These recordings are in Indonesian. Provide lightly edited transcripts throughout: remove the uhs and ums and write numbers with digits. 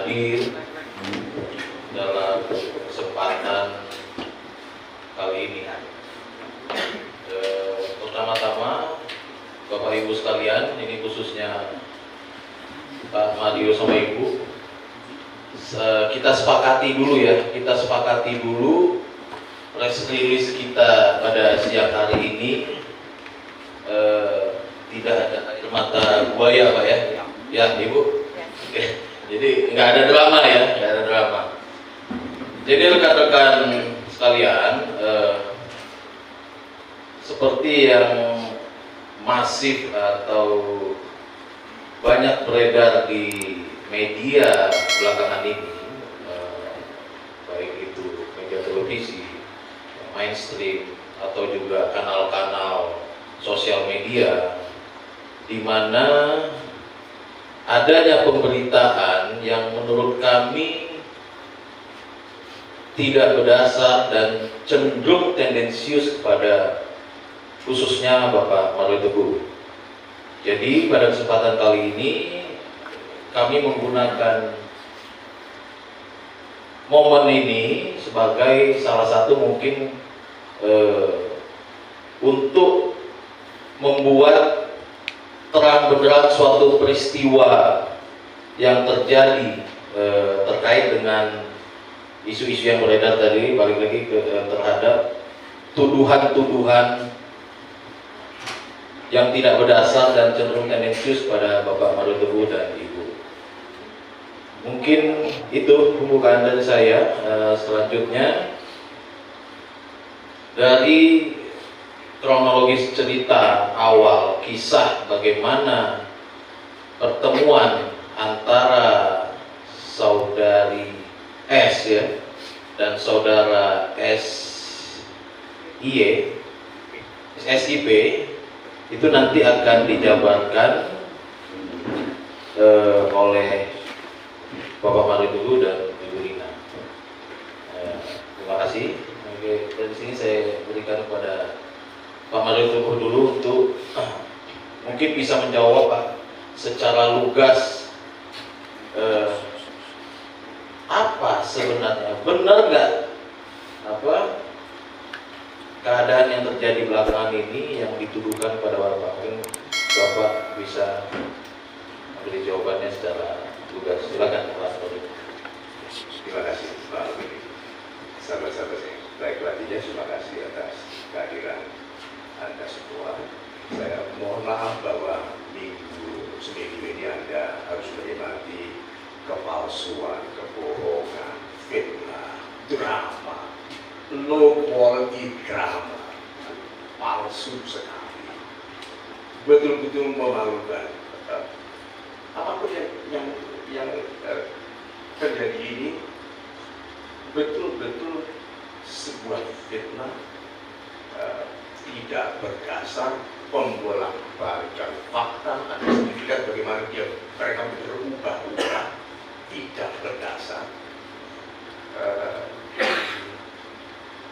hadir dalam kesempatan kali ini. Pertama-tama, Bapak Ibu sekalian, ini khususnya Pak Madio sama Ibu, kita sepakati dulu press release kita pada siang hari ini. Tidak ada air mata buaya, Pak ya? Ya, Ibu? Ya. Jadi nggak ada drama ya, nggak ada drama. Jadi rekan-rekan sekalian, seperti yang masif atau banyak beredar di media belakangan ini, baik itu media televisi, mainstream, atau juga kanal-kanal sosial media, di mana adanya pemberitaan yang menurut kami tidak berdasar dan cenderung tendensius kepada khususnya Bapak Mario Teguh. Jadi pada kesempatan kali ini kami menggunakan momen ini sebagai salah satu mungkin untuk membuat terang benderang suatu peristiwa yang terjadi terkait dengan isu-isu yang beredar tadi, balik lagi terhadap tuduhan-tuduhan yang tidak berdasar dan cenderung tendensius pada Bapak Mario Teguh dan Ibu. Mungkin itu pembukaan dari saya. Selanjutnya, dari kronologis cerita awal kisah bagaimana pertemuan antara saudari S ya dan saudara SIP itu nanti akan dijabarkan oleh Bapak Mario Teguh dan Ibu Rina. Terima kasih. Oke, dari sini saya berikan kepada Pak Mario Teguh dulu untuk mungkin bisa menjawab Pak secara lugas, apa sebenarnya, benar nggak keadaan yang terjadi belakangan ini yang dituduhkan pada Bapak. Mungkin Bapak bisa beri jawabannya secara lugas. Silakan Pak Mario. Terima kasih Pak Alvin. Sahabat-sahabat saya, baik pelatihnya, terima kasih atas kehadiran Anda semua. Saya mohon maaf bahwa seminggu ini Anda harus menikmati kepalsuan, kebohongan, fitnah, drama, low quality drama, palsu sekali, betul-betul memalukan. Apapun yang terjadi ini betul-betul sebuah fitnah, tidak berdasar, pembolak-balikan fakta. Anda sendiri lihat bagaimana mereka berubah-ubah, tidak berdasar.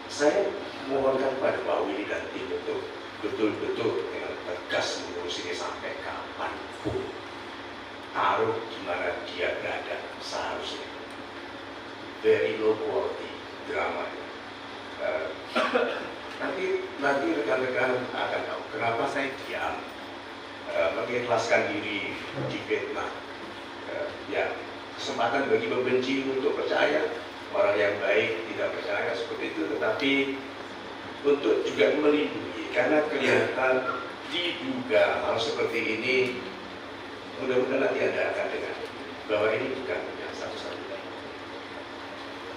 Saya mohonkan pada Pak Willy dan tim untuk betul-betul dengan tegas mengurus ini sampai kapanpun, taruh di mana dia berada seharusnya. Very low quality drama. Nanti rekan-rekan akan tahu kenapa saya diam, mengikhlaskan diri di fitnah. Ya, kesempatan bagi pembenci untuk percaya, orang yang baik tidak percaya seperti itu, tetapi untuk juga melindungi, karena kelihatan diduga hal seperti ini. Mudah-mudahan nanti Anda akan dengar bahwa ini bukan yang satu-satunya.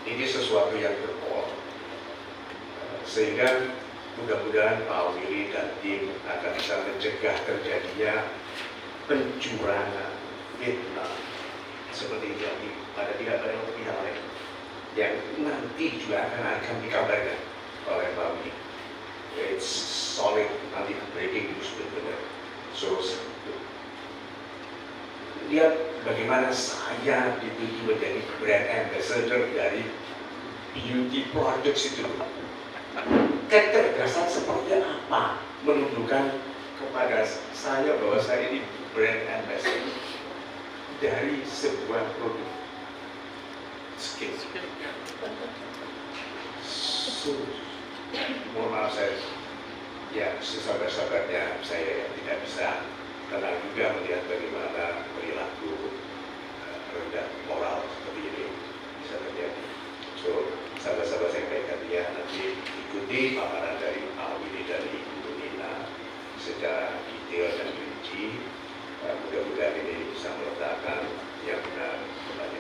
Ini sesuatu yang berpola, sehingga mudah-mudahan Pak Willy dan tim akan bisa mencegah terjadinya pencurangan, fitnah seperti ini pada pihak lain yang nanti juga akan dikabarkan oleh Pak Willy. It's solid, nanti breaking news benar-benar. So lihat bagaimana saya dituju menjadi brand ambassador dari beauty products itu. Kecerdasan seperti apa menunjukkan kepada saya bahwa saya ini brand ambassador dari sebuah produk. Mohon maaf saya, ya sesabar-sabarnya saya tidak bisa tenang juga melihat bagaimana perilaku rendah moral seperti ini bisa terjadi. So, sahabat-sahabat saya baikkan dia nanti ikuti paparan dari Pak Willy dari Ibu Nina secara detail dan rinci. Mudah-mudahan ini bisa meletakkan yang benar kepada.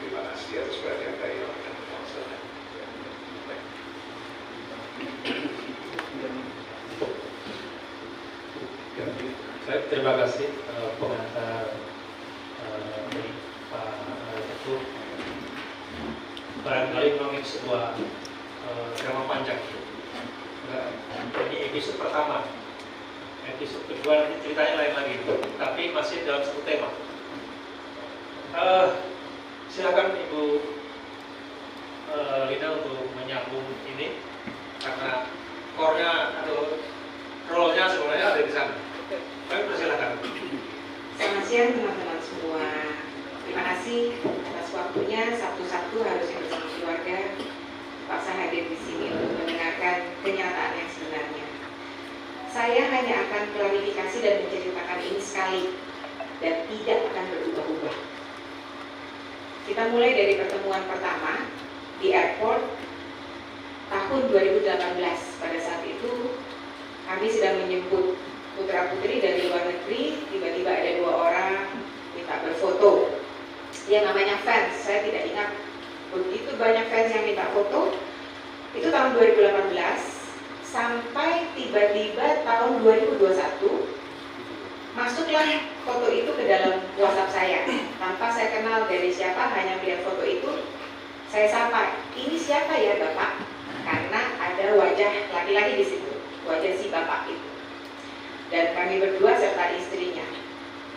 Terima kasih atas perhatian dari rekan sekalian. Terima kasih pengantar dari Pak Ketua. Barangkali memang ini sebuah drama panjang. Ini episode pertama. Episode kedua nanti ceritanya lain lagi, tapi masih dalam satu tema. Silakan Ibu Lina untuk menyambung ini karena core-nya atau role-nya sebenarnya ada di sana. Kami persilakan. Selamat siang teman-teman semua. Terima kasih atas waktunya. Sabtu-Sabtu harusnya bersama keluarga. Terpaksa hadir di sini untuk mendengarkan kenyataan yang sebenarnya. Saya hanya akan klarifikasi dan menceritakan ini sekali dan tidak akan berubah-ubah. Kita mulai dari pertemuan pertama di airport tahun 2018. Pada saat itu kami sedang menjemput putra-putri dari luar negeri. Tiba-tiba ada 2 orang minta berfoto. Yang namanya fans, saya tidak ingat begitu banyak fans yang minta foto. Itu tahun 2018 sampai tiba-tiba tahun 2021 masuklah foto itu ke dalam WhatsApp saya tanpa saya kenal dari siapa, hanya melihat foto itu. Saya sapa, ini siapa ya Bapak? Karena ada wajah laki-laki di situ, wajah si Bapak itu. Dan kami berdua serta istrinya.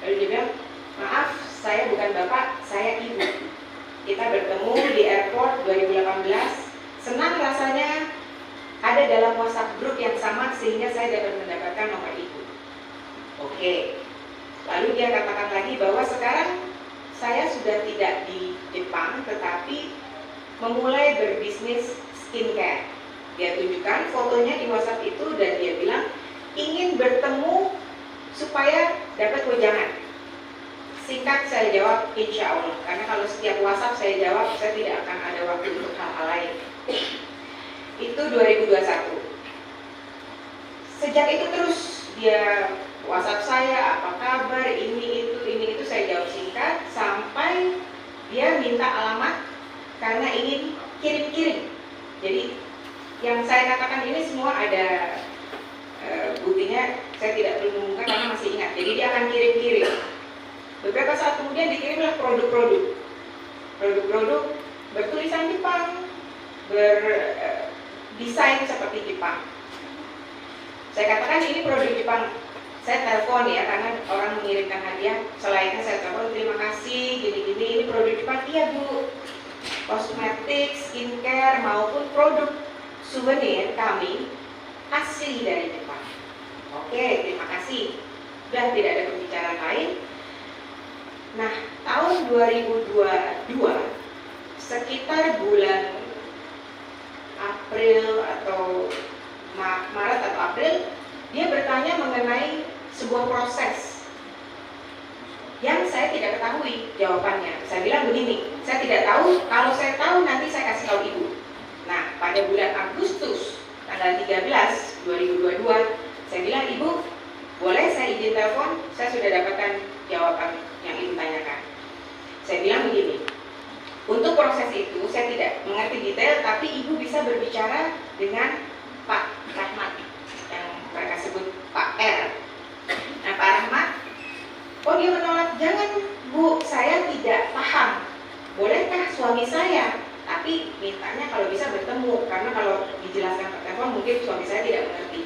Lalu dia bilang, maaf, saya bukan Bapak, saya Ibu. Kita bertemu di airport 2018. Senang rasanya ada dalam WhatsApp grup yang sama sehingga saya dapat mendapatkan nomor Ibu. Oke. Lalu dia katakan lagi bahwa sekarang saya sudah tidak di Jepang tetapi memulai berbisnis skincare. Dia tunjukkan fotonya di WhatsApp itu dan dia bilang ingin bertemu supaya dapat wejangan. Singkat saya jawab insya Allah, karena kalau setiap WhatsApp saya jawab saya tidak akan ada waktu untuk hal-hal lain. Itu 2021. Sejak itu terus dia WhatsApp saya, apa kabar, ini itu saya jawab singkat sampai dia minta alamat karena ingin kirim-kirim. Jadi yang saya katakan ini semua ada buktinya, saya tidak perlu mengungkap karena masih ingat. Jadi dia akan kirim-kirim. Beberapa saat kemudian dikirimlah produk-produk bertulisan Jepang, berdesain seperti Jepang. Saya katakan ini produk Jepang. Saya telepon ya, karena orang mengirimkan hadiah. Selainnya saya telepon, terima kasih, gini-gini, ini produk Jepang. Iya Bu, kosmetik, skincare maupun produk souvenir kami asli dari Jepang. Oke, terima kasih. Sudah tidak ada pembicaraan lain. Nah, tahun 2022 sekitar bulan April atau Maret atau April, dia bertanya mengenai sebuah proses yang saya tidak ketahui jawabannya. Saya bilang begini, saya tidak tahu, kalau saya tahu nanti saya kasih tahu Ibu. Nah, pada bulan Agustus tanggal 13 2022, saya bilang, Ibu, boleh saya izin telepon? Saya sudah dapatkan jawaban yang Ibu tanyakan. Saya bilang begini, untuk proses itu saya tidak mengerti detail, tapi Ibu bisa berbicara dengan Pak Rahmat, yang mereka sebut Pak R. Nah, Pak Rahmat, oh dia menolak, jangan Bu, saya tidak paham. Bolehkah suami saya? Tapi mintanya kalau bisa bertemu, karena kalau dijelaskan ke telepon mungkin suami saya tidak mengerti.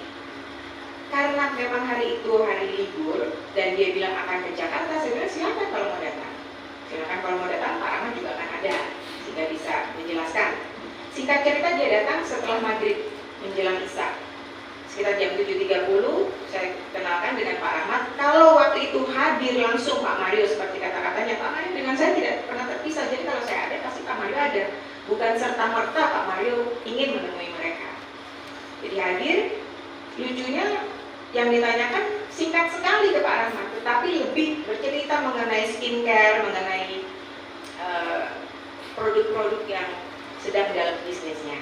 Karena memang hari itu hari libur dan dia bilang akan ke Jakarta, saya bilang silakan kalau mau datang. Silakan kalau mau datang, Pak Rahmat juga akan ada sehingga bisa menjelaskan. Singkat cerita dia datang setelah maghrib menjelang Isya. Sekitar jam 7.30 saya kenalkan dengan Pak Rahmat. Kalau waktu itu hadir langsung Pak Mario seperti kata-katanya, Pak Mario dengan saya tidak pernah terpisah. Jadi kalau saya ada pasti Pak Mario ada. ada. Bukan serta-merta Pak Mario ingin menemui mereka. Jadi hadir, lucunya yang ditanyakan singkat sekali ke Pak Rahmat, tetapi lebih bercerita mengenai skincare, mengenai produk-produk yang sedang dalam bisnisnya.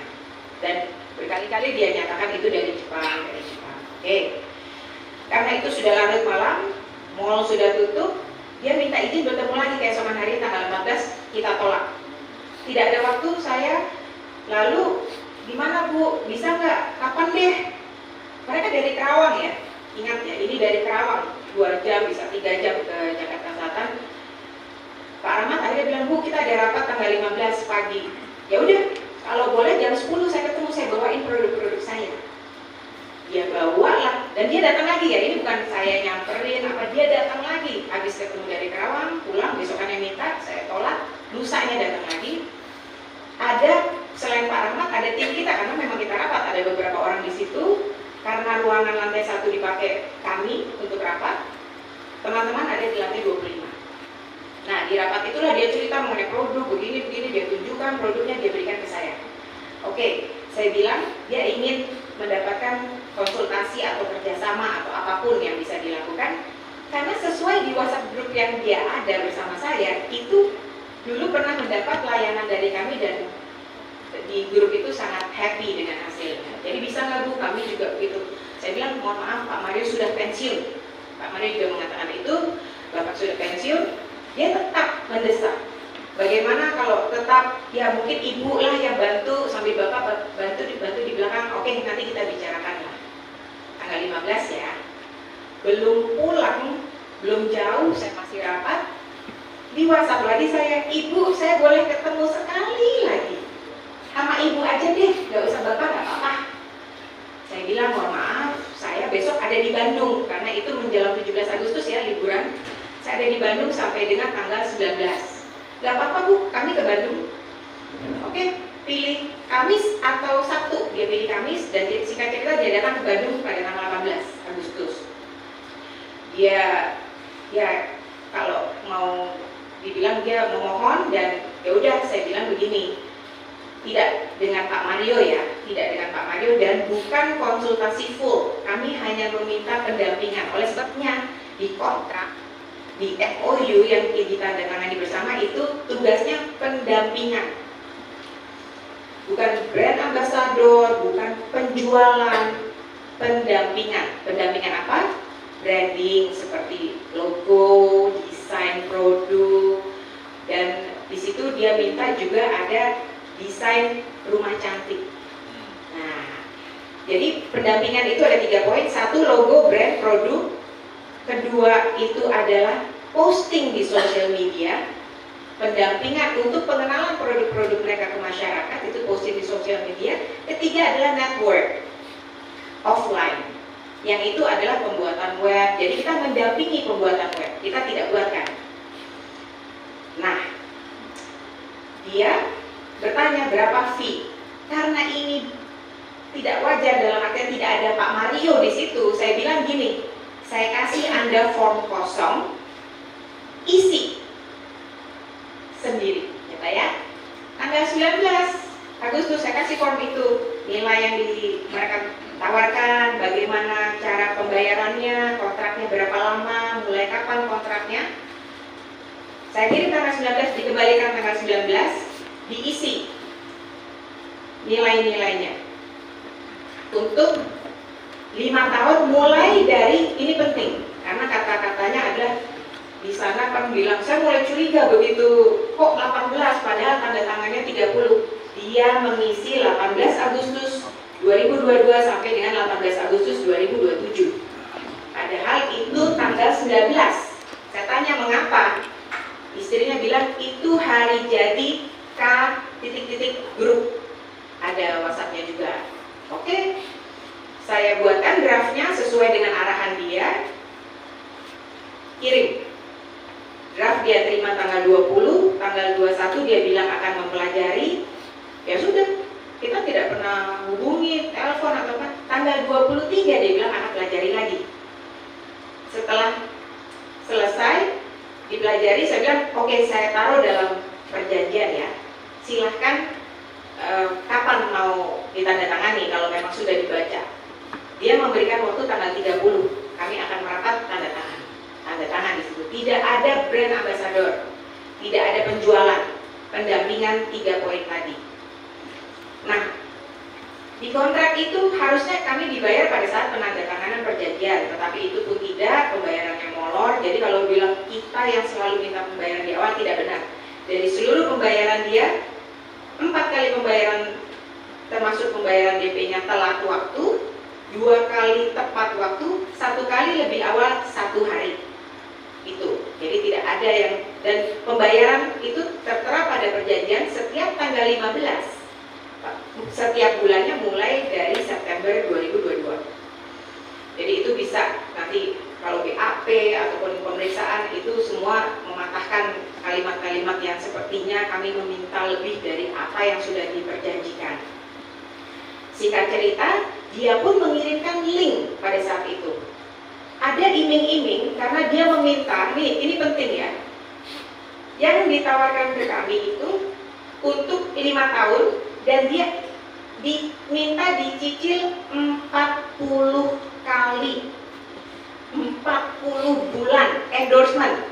Dan berkali-kali dia nyatakan itu dari Jepang. Oke. Karena itu sudah larut malam, mall sudah tutup, dia minta izin bertemu lagi keesokan hari tanggal 14, kita tolak. Tidak ada waktu saya, lalu gimana Bu, bisa nggak? Kapan deh? Mereka dari Kerawang ya, ingat ya, ini dari Kerawang, 2 jam, bisa 3 jam ke Jakarta Selatan. Pak Rahmat akhirnya bilang, Bu kita ada rapat tanggal 15 pagi. Ya udah, kalau boleh jam 10 saya ketemu, saya bawain produk-produk saya. Dia bawa lah, dan dia datang lagi ya, ini bukan saya nyamperin, apa dia datang lagi. Habis ketemu dari Kerawang, pulang, besokannya minta, saya tolak, lusanya datang lagi. Ada, selain Pak Rahmat, ada tim kita, karena memang kita rapat, ada beberapa orang di situ. Karena ruangan lantai 1 dipakai kami untuk rapat, teman-teman ada di lantai 25. Nah, di rapat itulah dia cerita mengenai produk, begini, dia tunjukkan produknya, dia berikan ke saya. Oke, saya bilang dia ingin mendapatkan konsultasi atau kerjasama atau apapun yang bisa dilakukan, karena sesuai di WhatsApp grup yang dia ada bersama saya, itu dulu pernah mendapat layanan dari kami dan di grup itu sangat happy dengan hasilnya. Jadi bisa nggak Bu, kami juga begitu. Saya bilang mohon maaf Pak Mario sudah pensiun. Pak Mario juga mengatakan itu, Bapak sudah pensiun. Dia tetap mendesak. Bagaimana kalau tetap ya mungkin ibu lah yang bantu sambil Bapak bantu di belakang. Oke, nanti kita bicarakan lah. Tanggal 15 ya. Belum pulang, belum jauh, saya masih rapat. Di WhatsApp lagi saya, Ibu saya boleh ketemu sekali lagi. Sama ibu aja deh, nggak usah Bapak, nggak apa-apa. Saya bilang mohon maaf, saya besok ada di Bandung karena itu menjelang 17 Agustus ya liburan. Saya ada di Bandung sampai dengan tanggal 19. Gak apa-apa Bu, kami ke Bandung. Oke, pilih Kamis atau Sabtu. Dia pilih Kamis dan singkat cerita dia datang ke Bandung pada tanggal 18 Agustus. Dia ya kalau mau dibilang dia memohon dan ya udah saya bilang begini. Tidak dengan Pak Mario ya, tidak dengan Pak Mario dan bukan konsultasi full. Kami hanya meminta pendampingan. Oleh sebabnya di kontrak, di MOU yang ditandatangani bersama itu tugasnya pendampingan. Bukan brand ambassador, bukan penjualan, pendampingan. Pendampingan apa? Branding seperti logo, desain produk, dan di situ dia minta juga ada desain rumah cantik. Nah, jadi pendampingan itu ada 3 poin. 1, logo, brand, produk. Kedua, itu adalah posting di sosial media. Pendampingan untuk pengenalan produk-produk mereka ke masyarakat, itu posting di sosial media. Ketiga adalah network offline, yang itu adalah pembuatan web. Jadi kita mendampingi pembuatan web, kita tidak buatkan. Nah, dia bertanya berapa fee, karena ini tidak wajar dalam artian tidak ada Pak Mario di situ. Saya bilang gini, saya kasih Anda form kosong, isi sendiri, ya. Tanggal 19 Agustus saya kasih form itu, nilai yang mereka tawarkan, bagaimana cara pembayarannya, kontraknya berapa lama, mulai kapan kontraknya. Saya kirim tanggal 19, dikembalikan tanggal 19. Diisi nilai-nilainya untuk 5 tahun mulai dari, ini penting karena kata-katanya adalah di sana kan bilang saya mulai curiga begitu kok 18 padahal tanda tangannya 30. Dia mengisi 18 Agustus 2022 sampai dengan 18 Agustus 2027. Padahal itu tanggal 19. Saya tanya mengapa, istrinya bilang itu hari jadi K grup, ada WhatsApp-nya juga. Oke, saya buatkan draftnya sesuai dengan arahan dia, kirim. Draft dia terima tanggal 20, tanggal 21 dia bilang akan mempelajari. Ya sudah, kita tidak pernah hubungi, telepon atau apa. Tanggal 23 dia bilang akan pelajari lagi. Setelah selesai dipelajari, saya bilang oke, saya taruh dalam perjanjian ya. silahkan kapan mau ditandatangani kalau memang sudah dibaca. Dia memberikan waktu tanggal 30, kami akan merapat tanda tangan di situ. Tidak ada brand ambassador, tidak ada penjualan, pendampingan 3 poin tadi. Nah, di kontrak itu harusnya kami dibayar pada saat penandatanganan perjanjian, tetapi itu pun tidak, pembayarannya molor. Jadi kalau bilang kita yang selalu minta pembayaran di awal, tidak benar. Dari seluruh pembayaran dia, 4 kali pembayaran termasuk pembayaran DP-nya telat waktu, 2 kali tepat waktu, 1 kali lebih awal 1 hari. Itu, jadi tidak ada yang, dan pembayaran itu tertera pada perjanjian setiap tanggal 15 setiap bulannya mulai dari September 2022. Jadi itu bisa nanti kalau BAP ataupun pemeriksaan itu semua mematahkan kalimat-kalimat yang sepertinya kami meminta lebih dari apa yang sudah diperjanjikan. Singkat cerita, dia pun mengirimkan link pada saat itu. Ada iming-iming karena dia meminta, ini penting ya, yang ditawarkan ke kami itu untuk 5 tahun dan dia diminta dicicil 40 kali, 40 bulan endorsement.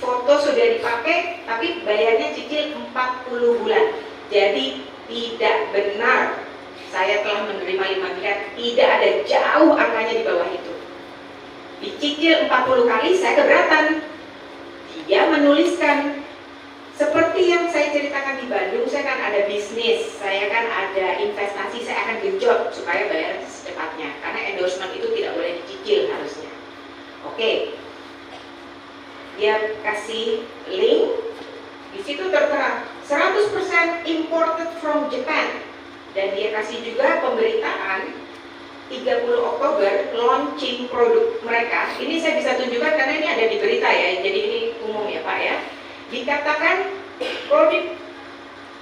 Foto sudah dipakai tapi bayarnya cicil 40 bulan. Jadi tidak benar saya telah menerima 5 miliar, tidak ada, jauh angkanya di bawah itu. Dicicil 40 kali saya keberatan. Dia menuliskan seperti yang saya ceritakan di Bandung, saya kan ada bisnis, saya kan ada investasi, saya akan genjot supaya bayar secepatnya. Karena endorsement itu tidak boleh dicicil harusnya. Oke, dia kasih link, di situ tertera 100% imported from Japan, dan dia kasih juga pemberitaan 30 Oktober launching produk mereka. Ini saya bisa tunjukkan karena ini ada di berita ya, jadi ini umum ya Pak ya. Dikatakan produk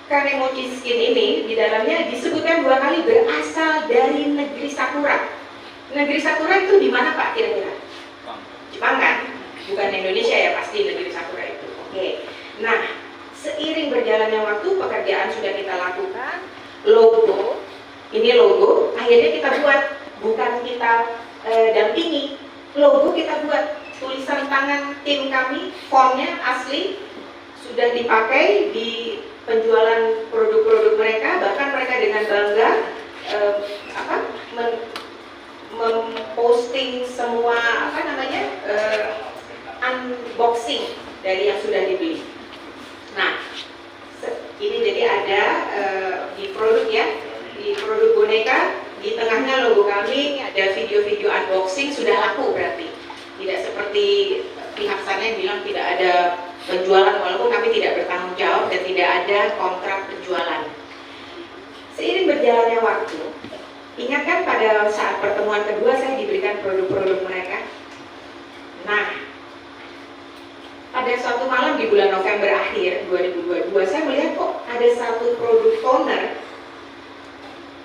Kanemochi Skin ini di dalamnya disebutkan 2 kali berasal dari negeri Sakura. Negeri Sakura itu di mana Pak kira-kira? Jepang kan? Bukan Indonesia ya, pasti negeri Sakura itu. Oke. Nah, seiring berjalannya waktu pekerjaan sudah kita lakukan, logo, ini logo, akhirnya kita buat, bukan kita dampingi, logo kita buat, tulisan tangan tim kami, fontnya asli, sudah dipakai di penjualan produk-produk mereka, bahkan mereka dengan bangga memposting semua unboxing dari yang sudah dibeli. Nah, ini jadi ada di produk ya, di produk boneka, di tengahnya logo kami, ada video-video unboxing, sudah laku berarti. Tidak seperti pihak sana yang bilang tidak ada penjualan, walaupun kami tidak bertanggung jawab dan tidak ada kontrak penjualan. Seiring berjalannya waktu, ingat kan pada saat pertemuan kedua saya diberikan produk-produk mereka. Nah, pada suatu malam di bulan November akhir 2022, saya melihat kok ada satu produk toner,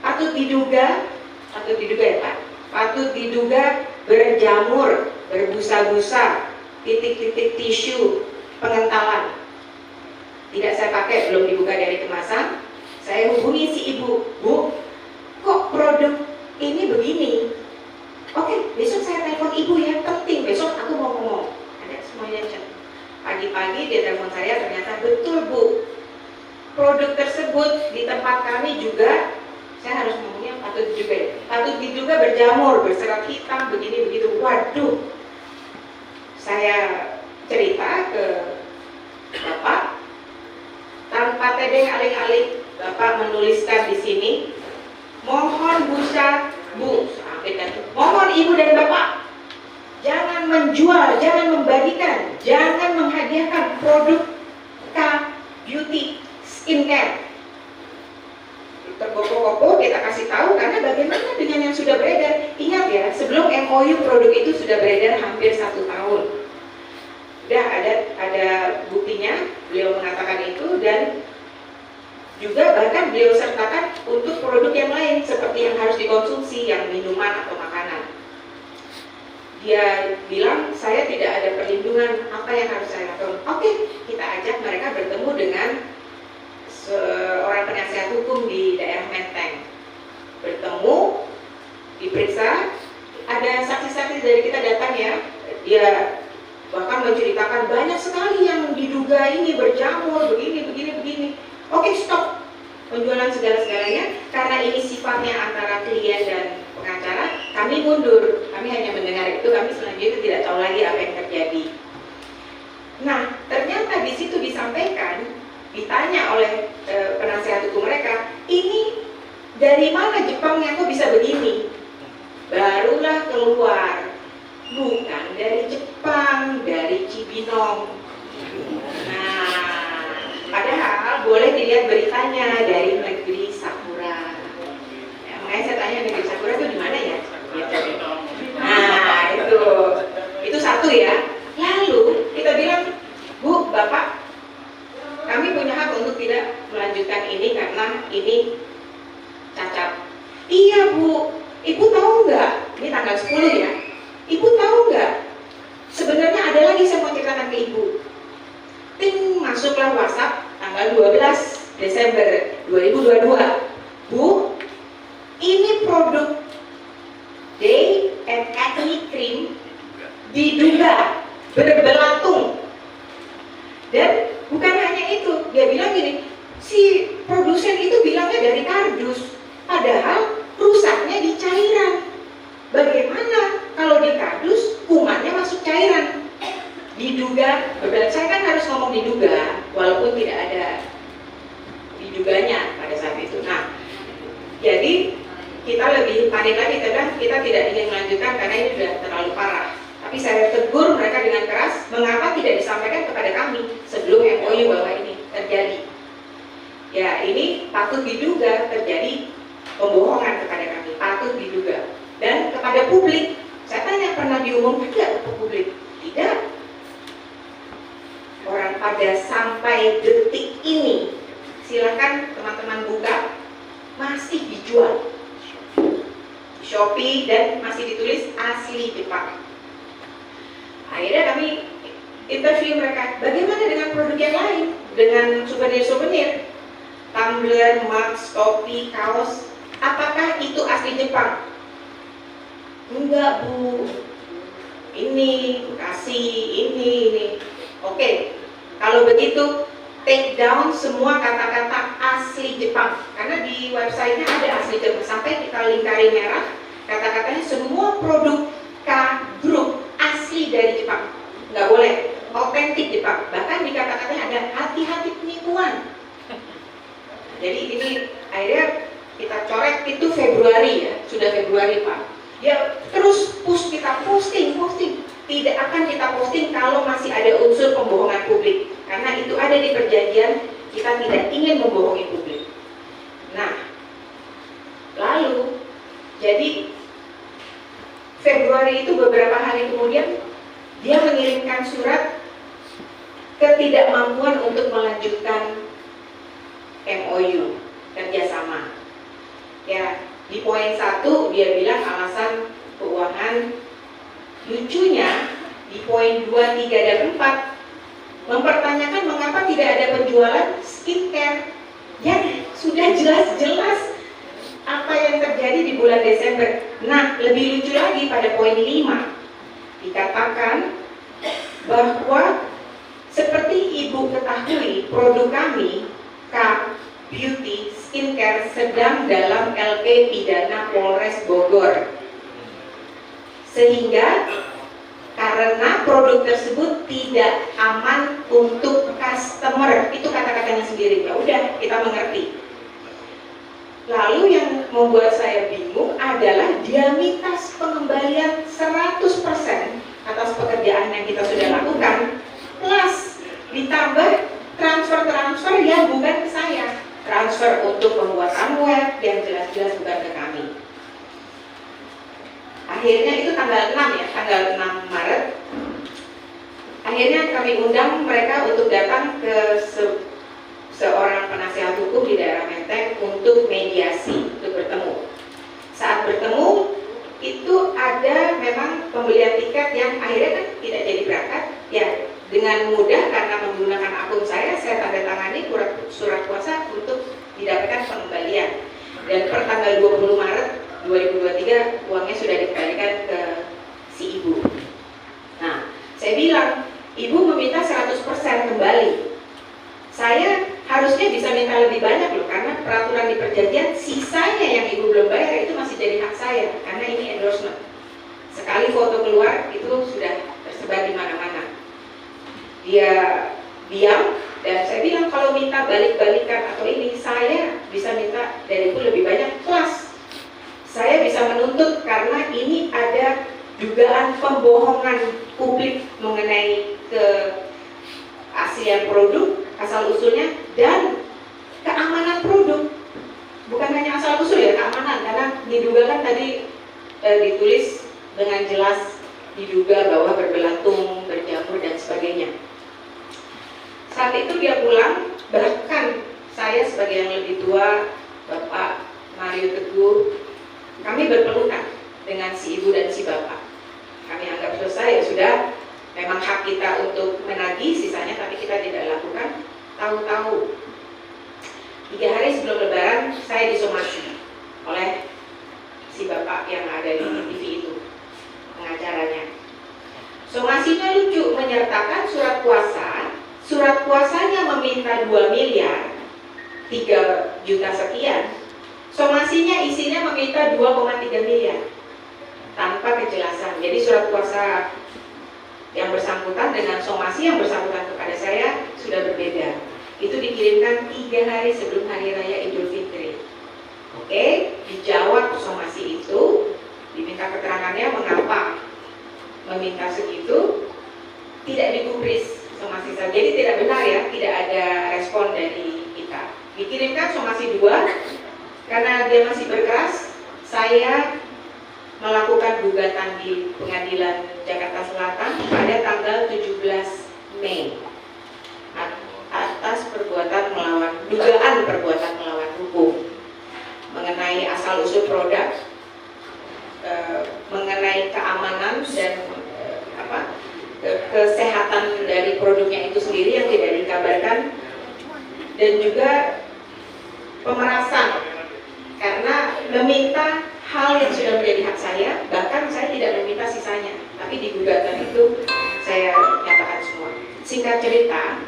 patut diduga ya Pak, patut diduga berjamur, berbusa-busa, titik-titik tisu, pengentalan. Tidak saya pakai, belum dibuka dari kemasan. Saya hubungi si ibu, Bu, kok produk ini begini? Oke, besok saya telepon ibu ya, penting, besok aku mau ngomong. Ada semuanya cek. Pagi-pagi dia telepon saya, ternyata betul Bu, produk tersebut di tempat kami juga, saya harus ngomongnya patut diduga berjamur, berserat hitam, begini begitu. Waduh, saya cerita ke Bapak, tanpa tedeng alih-alih Bapak menuliskan di sini, mohon mohon Ibu dan Bapak jangan menjual, jangan membagikan, jangan menghadiahkan produk K Beauty Skincare. Tergopoh-gopoh kita kasih tahu, karena bagaimana dengan yang sudah beredar. Ingat ya, sebelum MOU produk itu sudah beredar hampir 1 tahun. Udah ada buktinya, beliau mengatakan itu, dan juga bahkan beliau sertakan untuk produk yang lain seperti yang harus dikonsumsi, yang minuman atau makanan. Dia bilang saya tidak ada perlindungan, apa yang harus saya lakukan? Oke, kita ajak mereka bertemu dengan ini sifatnya antara klien dan pengacara, kami mundur. Kami hanya mendengar itu, kami selanjutnya tidak tahu lagi apa yang terjadi. Nah, ternyata di situ disampaikan, ditanya oleh penasihat hukum mereka, ini dari mana Jepangnya kok bisa begini? Barulah keluar, bukan dari Jepang, dari Cibinong. Nah, padahal boleh dilihat beritanya dari negeri Sakura. Ya, makanya saya tanya negeri Sakura itu di mana ya? Gitu. Nah, itu satu ya. Lalu kita bilang, Bu, Bapak, kami punya hak untuk tidak melanjutkan ini karena ini cacat. Iya Bu, Ibu tahu nggak? Ini tanggal 10 ya. Ibu tahu nggak? Sebenarnya ada lagi saya mau ceritakan ke Ibu. Ting, masuklah WhatsApp tanggal 12 Desember 2022. Bu, ini produk Day and Acne Cream diduga berbelatung. Dan bukan hanya itu, dia bilang gini, si produsen itu bilangnya dari kardus, padahal rusaknya di cairan. Bagaimana kalau di kardus kumannya masuk cairan? Diduga berbelatung. Saya kan harus ngomong diduga, walaupun tidak ada diduganya pada saat itu. Nah, jadi kita lebih panik lagi, kita tidak ingin melanjutkan karena ini sudah terlalu parah. Tapi saya tegur mereka dengan keras, mengapa tidak disampaikan kepada kami sebelum MOU bahwa ini terjadi. Ya, ini patut diduga terjadi pembohongan kepada kami, patut diduga. Dan kepada publik, saya tanya, pernah diumumkan tidak ke publik? Tidak. Orang pada sampai detik ini, silakan teman-teman buka, masih dijual di Shopee dan masih ditulis asli Jepang. Akhirnya kami interview mereka, bagaimana dengan produk yang lain? Dengan souvenir-souvenir, tumbler, mug, topi, kaos, apakah itu asli Jepang? Enggak Bu, ini kasih ini. Oke, kalau begitu take down semua kata-kata asli Jepang, karena di websitenya ada asli Jepang, sampai kita lingkari merah, kata-katanya semua produk K Group asli dari Jepang, nggak boleh, otentik Jepang. Bahkan di kata-katanya ada hati-hati penipuan. Jadi ini akhirnya kita coret, itu Februari ya, sudah Februari Pak. Ya terus kita posting. Tidak akan kita posting kalau masih ada unsur pembohongan publik, karena itu ada di perjanjian, kita tidak ingin membohongi publik. Nah, lalu jadi Februari itu beberapa hari kemudian dia mengirimkan surat ketidakmampuan untuk melanjutkan MOU kerjasama. Ya, di poin 1 dia bilang alasan keuangan. Lucunya di poin 2, 3, dan 4 mempertanyakan mengapa tidak ada penjualan skincare yang sudah jelas-jelas apa yang terjadi di bulan Desember. Nah, lebih lucu lagi pada poin 5 dikatakan bahwa seperti Ibu ketahui, produk kami K Beauty Skincare sedang dalam LP pidana Polres Bogor, sehingga karena produk tersebut tidak aman untuk customer. Itu kata-katanya sendiri. Ya udah, kita mengerti. Lalu yang membuat saya bingung adalah dia minta pengembalian 100% atas pekerjaan yang kita sudah lakukan, plus ditambah transfer yang bukan ke saya, transfer untuk pembuatan web yang jelas-jelas bukan ke kami. Akhirnya itu tanggal 6 ya, tanggal 6 Maret. Akhirnya kami undang mereka untuk datang ke seorang penasihat hukum di daerah Menteng untuk mediasi, untuk bertemu. Saat bertemu itu ada memang pembelian tiket yang akhirnya kan tidak jadi berangkat. Ya, dengan mudah karena menggunakan akun saya tanda tangani surat kuasa untuk didapatkan pengembalian. Dan per tanggal 20 Maret 2023 uangnya sudah dikembalikan ke si ibu. Nah, saya bilang, ibu meminta 100% kembali. Saya harusnya bisa minta lebih banyak loh, karena peraturan di perjanjian, sisanya yang ibu belum bayar itu masih jadi hak saya karena ini endorsement. Sekali foto keluar itu sudah tersebar di mana-mana. Dia diam dan saya bilang kalau minta balik-balikan atau ini, saya bisa minta dari ibu lebih banyak, plus saya bisa menuntut karena ini ada dugaan pembohongan publik mengenai keaslian produk, asal usulnya, dan keamanan produk. Bukan hanya asal usul ya, keamanan, karena diduga kan tadi ditulis dengan jelas diduga bahwa berbelatung, berjamur dan sebagainya. Saat itu dia pulang, bahkan saya sebagai yang lebih tua, Bapak Mario Teguh, kami berpelukan dengan si ibu dan si bapak. Kami anggap selesai, ya sudah, memang hak kita untuk menagih sisanya, tapi kita tidak lakukan. Tahu-tahu 3 hari sebelum Lebaran saya disomasi oleh si bapak yang ada di TV itu, pengacaranya. Somasinya lucu, menyertakan surat kuasa. Surat kuasanya meminta 2 miliar, 3 juta sekian. Somasinya isinya meminta 2,3 miliar tanpa kejelasan. Jadi surat kuasa yang bersangkutan dengan somasi yang bersangkutan kepada saya sudah berbeda. Itu dikirimkan 3 hari sebelum Hari Raya Idul Fitri. Oke, dijawab somasi itu, diminta keterangannya mengapa meminta segitu, tidak digubris somasi saja. Jadi tidak benar ya, tidak ada respon dari kita. Dikirimkan somasi 2. Karena dia masih berkeras, saya melakukan gugatan di Pengadilan Jakarta Selatan pada tanggal 17 Mei atas dugaan perbuatan melawan hukum mengenai asal usul produk, mengenai keamanan dan kesehatan dari produknya itu sendiri yang tidak dikabarkan, dan juga pemerasan karena meminta hal yang sudah menjadi hak saya, bahkan saya tidak meminta sisanya, tapi di gugatan itu saya nyatakan semua. Singkat cerita,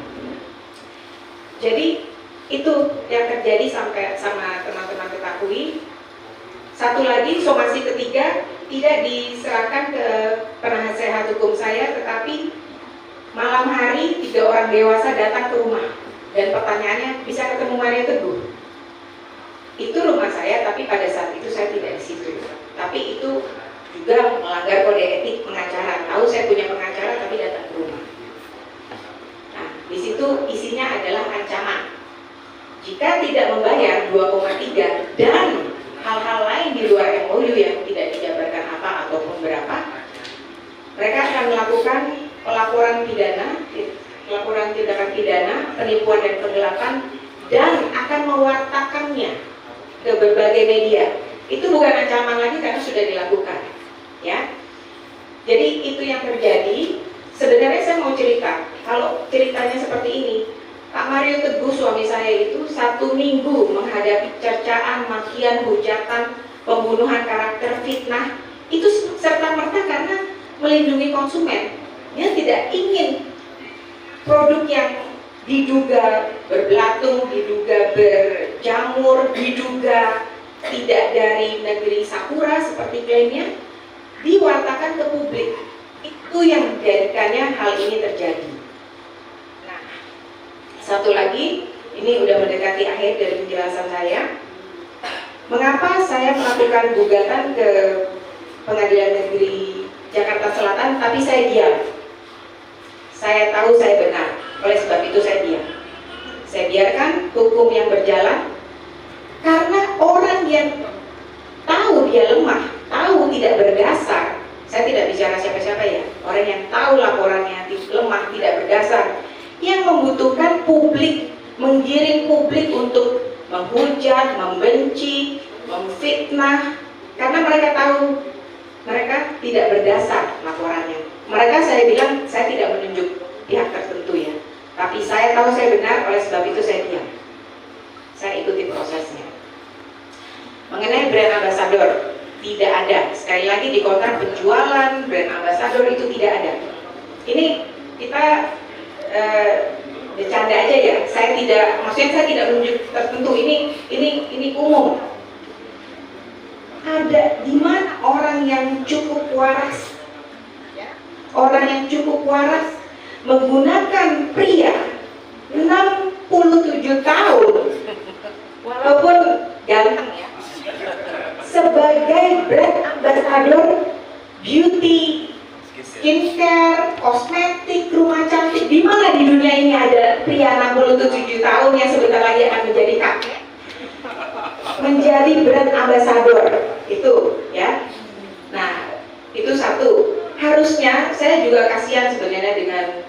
jadi itu yang terjadi sampai sama teman-teman ketahui. Satu lagi, somasi ketiga tidak diserahkan ke penasehat hukum saya, tetapi malam hari 3 orang dewasa datang ke rumah dan pertanyaannya, bisa ketemu Mario Teguh? Itu rumah saya, tapi pada saat itu saya tidak di situ. Tapi itu juga melanggar kode etik pengacara. Tahu saya punya pengacara, tapi datang ke rumah. Nah, di situ isinya adalah ancaman. Jika tidak membayar 2,3 dan hal-hal lain di luar MOU yang tidak dijabarkan apa ataupun berapa, mereka akan melakukan pelaporan pidana, pelaporan tindakan pidana, penipuan dan penggelapan, dan akan mewartakannya ke berbagai media. Itu bukan ancaman lagi karena sudah dilakukan, ya. Jadi itu yang terjadi. Sebenarnya saya mau cerita, kalau ceritanya seperti ini, Pak Mario Teguh suami saya itu 1 minggu menghadapi cercaan, makian, hujatan, pembunuhan karakter, fitnah. Itu serta-merta karena melindungi konsumen. Dia tidak ingin produk yang diduga berbelatung, diduga berjamur, diduga tidak dari negeri Sakura seperti klaimnya, diwartakan ke publik. Itu yang menjadikannya hal ini terjadi. Nah, satu lagi, ini udah mendekati akhir dari penjelasan saya. Mengapa saya melakukan gugatan ke Pengadilan Negeri Jakarta Selatan, tapi saya diam? Saya tahu saya benar. Oleh sebab itu saya diam. Saya biarkan hukum yang berjalan, karena orang yang tahu dia lemah, tahu tidak berdasar. Saya tidak bicara siapa-siapa ya. Orang yang tahu laporannya lemah, tidak berdasar, yang membutuhkan publik, menggiring publik untuk menghujat, membenci, memfitnah, karena mereka tahu mereka tidak berdasar laporannya. Mereka, saya bilang, saya tidak menunjuk pihak tertentu ya, tapi saya tahu saya benar, oleh sebab itu saya diam. Saya ikuti prosesnya. Mengenai brand ambassador, tidak ada. Sekali lagi di kontrak penjualan brand ambassador itu tidak ada. Ini kita Bercanda aja ya. Maksudnya saya tidak menunjuk tertentu, ini umum. Ada di mana orang yang cukup waras? Orang yang cukup waras menggunakan pria 67 tahun walaupun ganteng ya, sebagai brand ambassador beauty, skincare, kosmetik, rumah cantik. Di mana di dunia ini ada pria 67 tahun yang sebentar lagi akan menjadi kakek, menjadi brand ambassador itu ya. Nah, itu satu. Harusnya saya juga kasihan sebenarnya dengan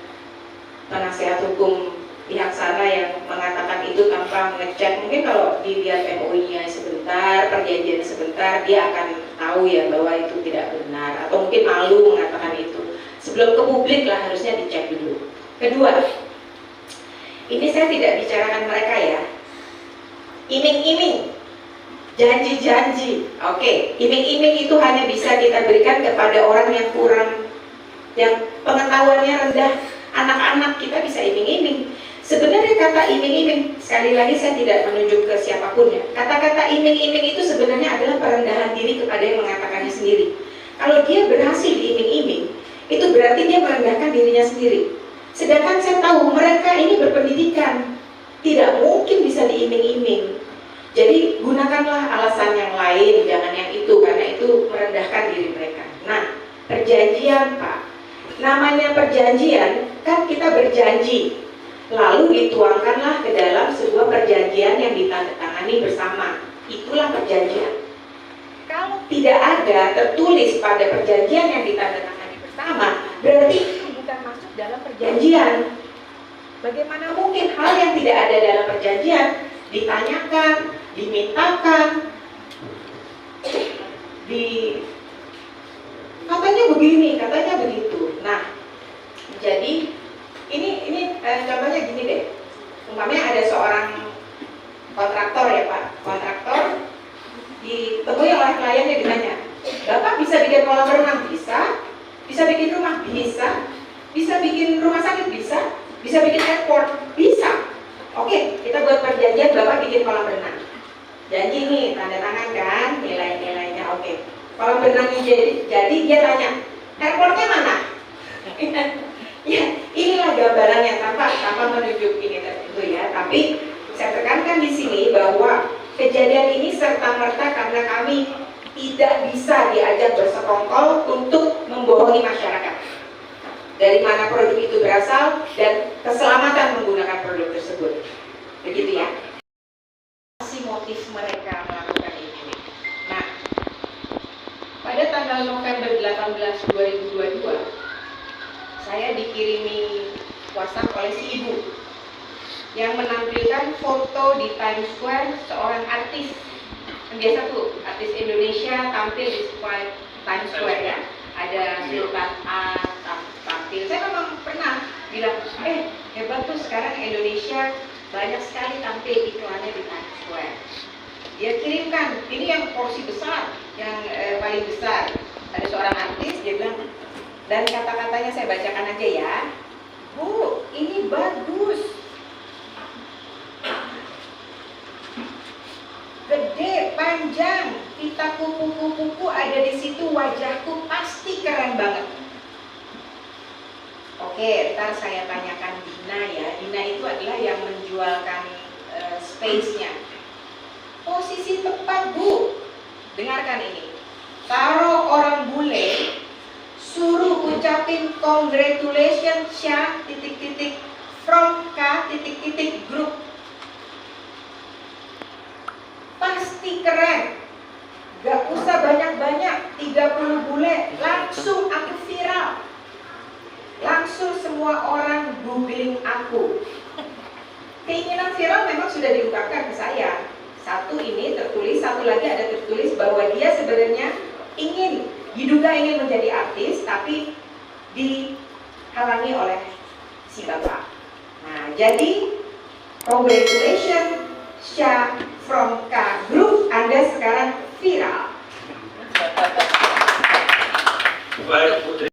penasihat hukum pihak sana yang mengatakan itu tanpa mengecek. Mungkin kalau dilihat MOI-nya sebentar, perjanjian sebentar, dia akan tahu ya bahwa itu tidak benar, atau mungkin malu mengatakan itu. Sebelum ke publik lah harusnya dicek dulu. Kedua, ini saya tidak bicarakan mereka ya. Iming-iming, janji-janji. Oke, iming-iming itu hanya bisa kita berikan kepada orang yang kurang, yang pengetahuannya rendah. Anak-anak kita bisa iming-iming. Sebenarnya kata iming-iming, sekali lagi saya tidak menunjuk ke siapapun ya. Kata-kata iming-iming itu sebenarnya adalah perendahan diri kepada yang mengatakannya sendiri. Kalau dia berhasil diiming-iming, itu berarti dia merendahkan dirinya sendiri. Sedangkan saya tahu mereka ini berpendidikan, tidak mungkin bisa diiming-iming. Jadi gunakanlah alasan yang lain, jangan yang itu, karena itu merendahkan diri mereka. Nah, perjanjian Pak, namanya perjanjian kan kita berjanji, lalu dituangkanlah ke dalam sebuah perjanjian yang ditandatangani bersama. Itulah perjanjian. Kalau tidak ada tertulis pada perjanjian yang ditandatangani bersama, berarti itu bukan masuk dalam perjanjian. Bagaimana mungkin hal yang tidak ada dalam perjanjian ditanyakan, dimintakan, katanya begini, katanya begitu. Nah, jadi ini contohnya gini deh. Umpamanya ada seorang kontraktor ya Pak, kontraktor ditemui oleh kliennya, ditanya, Bapak bisa bikin kolam renang? Bisa bikin rumah? Bisa bikin rumah sakit? Bisa bikin airport? Bisa. Oke, kita buat perjanjian Bapak bikin kolam renang. Janji nih, tanda tangan kan, nilai-nilainya oke. Kolam renangnya jadi dia tanya, airportnya mana? Ya, inilah gambarannya tanpa menunjuk ini tertentu ya. Tapi saya tekankan di sini bahwa kejadian ini serta-merta karena kami tidak bisa diajak bersekongkol untuk membohongi masyarakat. Dari mana produk itu berasal dan keselamatan menggunakan produk tersebut. Begitu ya. Motif mereka melakukan ini. Nah, pada tanggal November 18, 2022, saya dikirimi WhatsApp oleh si ibu yang menampilkan foto di Times Square seorang artis. Biasa tuh artis Indonesia tampil di Times Square ya. Ada Sultan A tampil. Saya memang pernah bilang, hebat tuh sekarang Indonesia banyak sekali tampil iklannya di Times Square. Dia kirimkan, ini yang porsi besar, yang paling besar. Ada seorang artis, dia bilang, dan kata-katanya saya bacakan aja ya. Bu, ini bagus, gede, panjang, pita kuku-kuku ada di situ, wajahku pasti keren banget. Oke, ntar saya tanyakan Dina ya. Dina itu adalah yang menjualkan space-nya. Posisi tepat Bu. Dengarkan ini. Taruh orang bule, suruh ucapin congratulations Syah titik-titik from K titik-titik group. Pasti keren. Gak usah banyak-banyak, 30 bule, langsung aku viral. Langsung semua orang googling aku. Keinginan viral memang sudah diungkapkan ke saya. Satu ini tertulis, satu lagi ada tertulis bahwa dia sebenarnya diduga ingin menjadi artis, tapi dihalangi oleh si bapak. Nah, jadi congratulations Syah from K Group.